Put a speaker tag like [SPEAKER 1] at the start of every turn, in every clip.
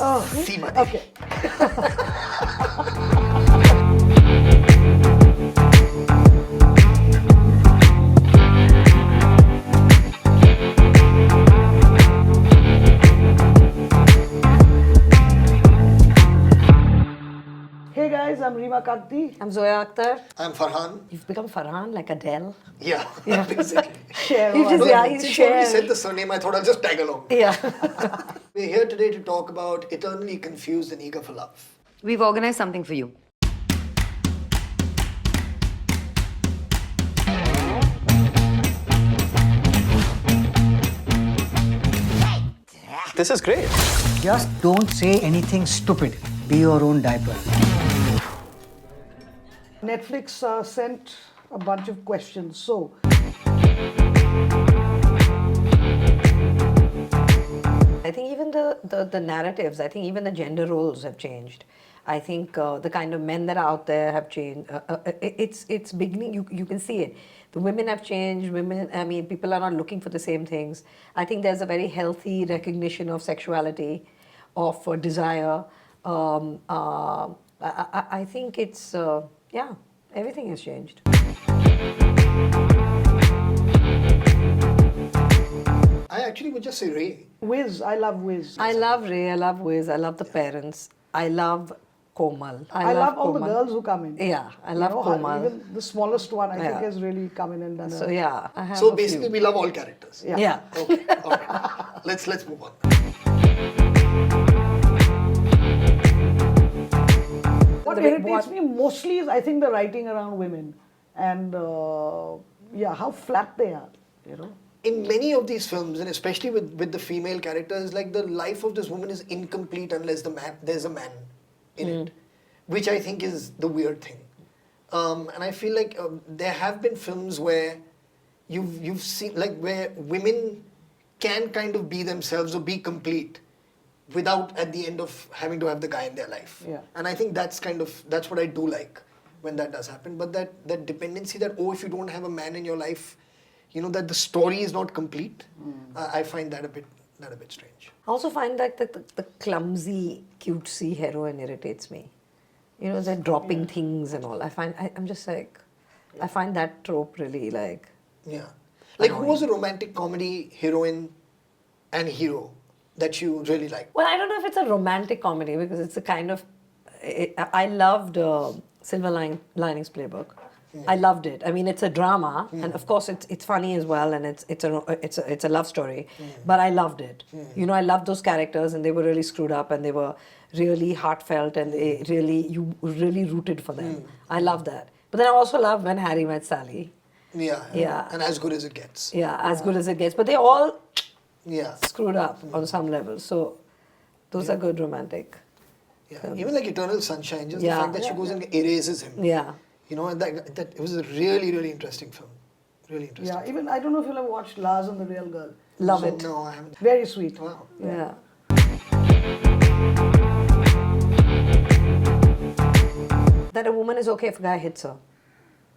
[SPEAKER 1] Seema.
[SPEAKER 2] Okay. Hey guys, I'm Reema Kagti.
[SPEAKER 3] I'm Zoya Akhtar.
[SPEAKER 1] I'm Farhan.
[SPEAKER 3] You've become Farhan like Adele.
[SPEAKER 1] Yeah, basically.
[SPEAKER 2] Share.
[SPEAKER 3] You just,
[SPEAKER 2] one.
[SPEAKER 3] yeah, you
[SPEAKER 1] Since you already
[SPEAKER 3] share.
[SPEAKER 1] said the surname, I thought I'll just tag along.
[SPEAKER 3] Yeah.
[SPEAKER 1] We're here today to talk about eternally confused and eager for love.
[SPEAKER 4] We've organized something for you.
[SPEAKER 5] This is great.
[SPEAKER 6] Just don't say anything stupid. Be your own diaper.
[SPEAKER 2] Netflix sent a bunch of questions. So,
[SPEAKER 3] I think even the narratives, I think even the gender roles have changed. I think the kind of men that are out there have changed. It's beginning, you can see it. The women have changed, people are not looking for the same things. I think there's a very healthy recognition of sexuality, of desire. I think it's, everything has changed.
[SPEAKER 1] I actually would just say Ray.
[SPEAKER 2] Wiz, I love Wiz.
[SPEAKER 3] I love Ray, I love Wiz, I love the parents. I love Komal.
[SPEAKER 2] I love all the
[SPEAKER 3] Komal.
[SPEAKER 2] girls who come in.
[SPEAKER 3] Yeah, I love
[SPEAKER 2] how
[SPEAKER 3] Komal.
[SPEAKER 2] Even the smallest one, I think,
[SPEAKER 3] Yeah.
[SPEAKER 2] has really come in and done
[SPEAKER 3] So
[SPEAKER 2] a...
[SPEAKER 3] yeah, I have
[SPEAKER 1] So
[SPEAKER 3] a
[SPEAKER 1] basically,
[SPEAKER 3] few.
[SPEAKER 1] we love all characters.
[SPEAKER 2] Yeah.
[SPEAKER 3] Yeah.
[SPEAKER 1] Okay, all right. Let's move on.
[SPEAKER 2] What irritates me mostly is, I think, the writing around women. And, how flat they are, you know.
[SPEAKER 1] In many of these films, and especially with the female characters, like the life of this woman is incomplete unless there's a man in it, which I think is the weird thing. And I feel like there have been films where you've seen, like, where women can kind of be themselves or be complete without at the end of having to have the guy in their life.
[SPEAKER 2] Yeah.
[SPEAKER 1] And I think that's what I do like when that does happen. But that dependency that, if you don't have a man in your life, you know, that the story is not complete, I find that a bit strange.
[SPEAKER 3] I also find that the clumsy, cutesy heroine irritates me. You know, they're dropping things and all. I'm just like, I find that trope really like...
[SPEAKER 1] Yeah. Like, who was a romantic comedy heroine and hero that you really liked?
[SPEAKER 3] Well, I don't know if it's a romantic comedy because it's a kind of... I loved Silver Linings Playbook. I loved it. I mean, it's a drama, and of course, it's funny as well, and it's a love story. But I loved it. You know, I loved those characters, and they were really screwed up, and they were really heartfelt, and you really rooted for them. I love that. But then I also love When Harry Met Sally.
[SPEAKER 1] Yeah. And As Good as It Gets.
[SPEAKER 3] Yeah, as good as it gets. But they all
[SPEAKER 1] Yeah.
[SPEAKER 3] screwed up on some level. So those are good romantic.
[SPEAKER 1] Yeah. Even like Eternal Sunshine, just the
[SPEAKER 3] Yeah.
[SPEAKER 1] fact that she goes and erases him.
[SPEAKER 3] Yeah.
[SPEAKER 1] You know, and that it was a really, really interesting film. Really interesting.
[SPEAKER 2] Yeah, even, I don't know if you'll have watched Lars and the Real Girl.
[SPEAKER 3] Love it.
[SPEAKER 1] No, I haven't.
[SPEAKER 2] Very sweet.
[SPEAKER 1] Wow.
[SPEAKER 3] Yeah. That a woman is okay if a guy hits her.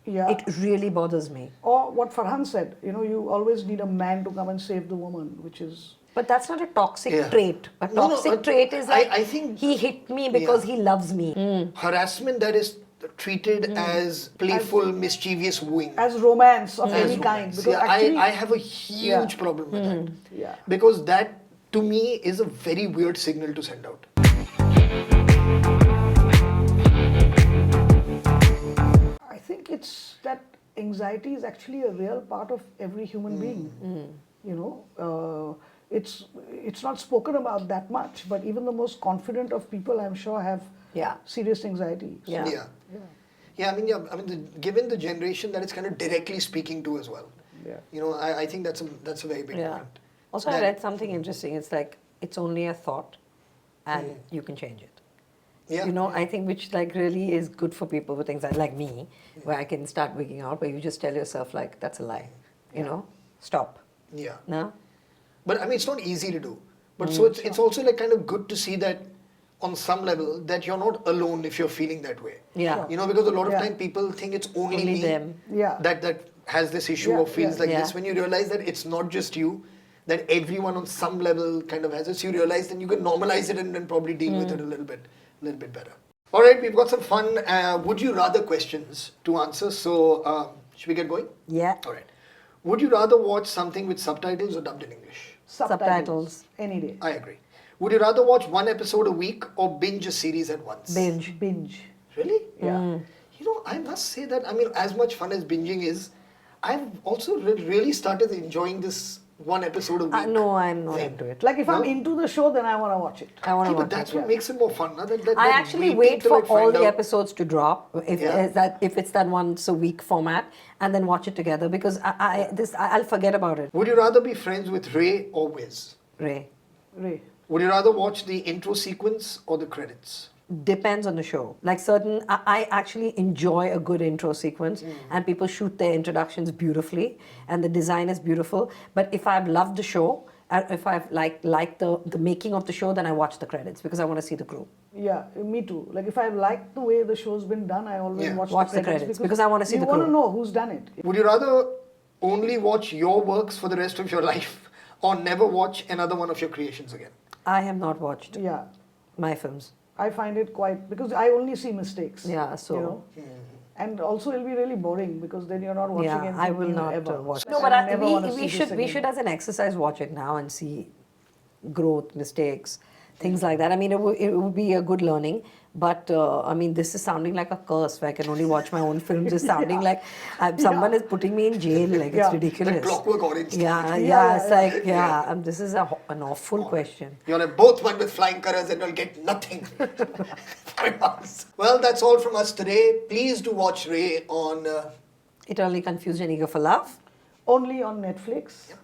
[SPEAKER 2] Yeah.
[SPEAKER 3] It really bothers me.
[SPEAKER 2] Or what Farhan said, you know, you always need a man to come and save the woman, which is...
[SPEAKER 3] But that's not a toxic
[SPEAKER 1] Yeah.
[SPEAKER 3] trait. A
[SPEAKER 1] No,
[SPEAKER 3] toxic trait is like,
[SPEAKER 1] I think
[SPEAKER 3] he hit me because he loves me.
[SPEAKER 1] harassment that is treated as playful, mischievous wooing.
[SPEAKER 2] As romance of
[SPEAKER 1] As
[SPEAKER 2] any kind.
[SPEAKER 1] romance.
[SPEAKER 2] Because
[SPEAKER 1] Yeah,
[SPEAKER 2] actually,
[SPEAKER 1] I have a huge
[SPEAKER 2] Yeah.
[SPEAKER 1] problem with that.
[SPEAKER 2] Yeah.
[SPEAKER 1] Because that, to me, is a very weird signal to send out.
[SPEAKER 2] I think it's that anxiety is actually a real part of every human being. You know, it's not spoken about that much, but even the most confident of people, I'm sure, have serious anxiety. So,
[SPEAKER 3] Yeah.
[SPEAKER 1] Yeah, I mean, given the generation that it's kind of directly speaking to as well.
[SPEAKER 2] Yeah.
[SPEAKER 1] You know, I think that's a very big
[SPEAKER 3] Yeah.
[SPEAKER 1] point.
[SPEAKER 3] Also, I read something interesting. It's like, it's only a thought and you can change it.
[SPEAKER 1] Yeah.
[SPEAKER 3] You know, I think which like really is good for people with anxiety, like me, where I can start wigging out, where you just tell yourself like, that's a lie. You know, stop.
[SPEAKER 1] Yeah.
[SPEAKER 3] No?
[SPEAKER 1] But I mean, it's not easy to do. But so it's also like kind of good to see that on some level that you're not alone if you're feeling that way.
[SPEAKER 3] Yeah.
[SPEAKER 1] You know, because a lot of
[SPEAKER 2] Yeah.
[SPEAKER 1] time people think it's only
[SPEAKER 3] Only
[SPEAKER 1] me
[SPEAKER 3] them.
[SPEAKER 2] Yeah.
[SPEAKER 1] that has this issue
[SPEAKER 2] Yeah,
[SPEAKER 1] or feels
[SPEAKER 2] yeah.
[SPEAKER 1] like
[SPEAKER 3] Yeah.
[SPEAKER 1] this. When you realize that it's not just you, that everyone on some level kind of has it. So you realize then you can normalize it and then probably deal with it a little bit better. All right, we've got some fun would you rather questions to answer. So should we get going?
[SPEAKER 3] Yeah.
[SPEAKER 1] All right. Would you rather watch something with subtitles or dubbed in English?
[SPEAKER 3] Subtitles.
[SPEAKER 2] Any day.
[SPEAKER 1] I agree. Would you rather watch one episode a week or binge a series at once?
[SPEAKER 2] Binge.
[SPEAKER 1] Really?
[SPEAKER 2] Yeah.
[SPEAKER 1] You know, I must say that, I mean, as much fun as binging is, I've also really started enjoying this one episode a week.
[SPEAKER 3] No, I'm not
[SPEAKER 1] thing.
[SPEAKER 3] into it.
[SPEAKER 2] Like if I'm into the show, then I want to watch it.
[SPEAKER 3] I want
[SPEAKER 1] Yeah,
[SPEAKER 3] to
[SPEAKER 1] but
[SPEAKER 3] watch
[SPEAKER 1] that's
[SPEAKER 3] it.
[SPEAKER 1] what makes it more fun. That
[SPEAKER 3] I actually
[SPEAKER 1] waiting
[SPEAKER 3] wait
[SPEAKER 1] till
[SPEAKER 3] for
[SPEAKER 1] I
[SPEAKER 3] all
[SPEAKER 1] find
[SPEAKER 3] the
[SPEAKER 1] out-
[SPEAKER 3] episodes to drop if it's that once a week format, and then watch it together because I'll forget about it.
[SPEAKER 1] Would you rather be friends with Ray or Wiz?
[SPEAKER 3] Ray.
[SPEAKER 2] Ray.
[SPEAKER 1] Would you rather watch the intro sequence or the credits?
[SPEAKER 3] Depends on the show. Like I actually enjoy a good intro sequence, and people shoot their introductions beautifully, and the design is beautiful. But if I've loved the show, if I've liked the making of the show, then I watch the credits because I want to see the crew.
[SPEAKER 2] Yeah, me too. Like if I like the way the show's been done, I always
[SPEAKER 1] Yeah.
[SPEAKER 2] watch the credits
[SPEAKER 3] because I want to see the
[SPEAKER 2] You want
[SPEAKER 3] crew.
[SPEAKER 2] to know who's done it.
[SPEAKER 1] Would you rather only watch your works for the rest of your life or never watch another one of your creations again?
[SPEAKER 3] I have not watched
[SPEAKER 2] Yeah.
[SPEAKER 3] my films.
[SPEAKER 2] I find it quite because I only see mistakes.
[SPEAKER 3] Yeah, so-
[SPEAKER 2] you know? And also it'll be really boring because then you're not watching
[SPEAKER 3] Yeah,
[SPEAKER 2] anything
[SPEAKER 3] I will
[SPEAKER 2] new
[SPEAKER 3] not
[SPEAKER 2] ever.
[SPEAKER 3] watch.
[SPEAKER 2] And
[SPEAKER 3] No, but
[SPEAKER 2] I never wanna see
[SPEAKER 3] we
[SPEAKER 2] this
[SPEAKER 3] should
[SPEAKER 2] again.
[SPEAKER 3] as an exercise watch it now and see growth, mistakes, things like that. I mean, it would be a good learning. But I mean, this is sounding like a curse where I can only watch my own films. It's sounding like someone is putting me in jail. Like
[SPEAKER 2] Yeah.
[SPEAKER 3] it's ridiculous.
[SPEAKER 1] Like Clockwork Orange.
[SPEAKER 3] Yeah. It's like this is an awful question.
[SPEAKER 1] You'll have both one with flying colours and you'll get nothing from us. Well, that's all from us today. Please do watch Ray on...
[SPEAKER 3] Eternally Confused and Eager for Love.
[SPEAKER 2] Only on Netflix.
[SPEAKER 1] Yep.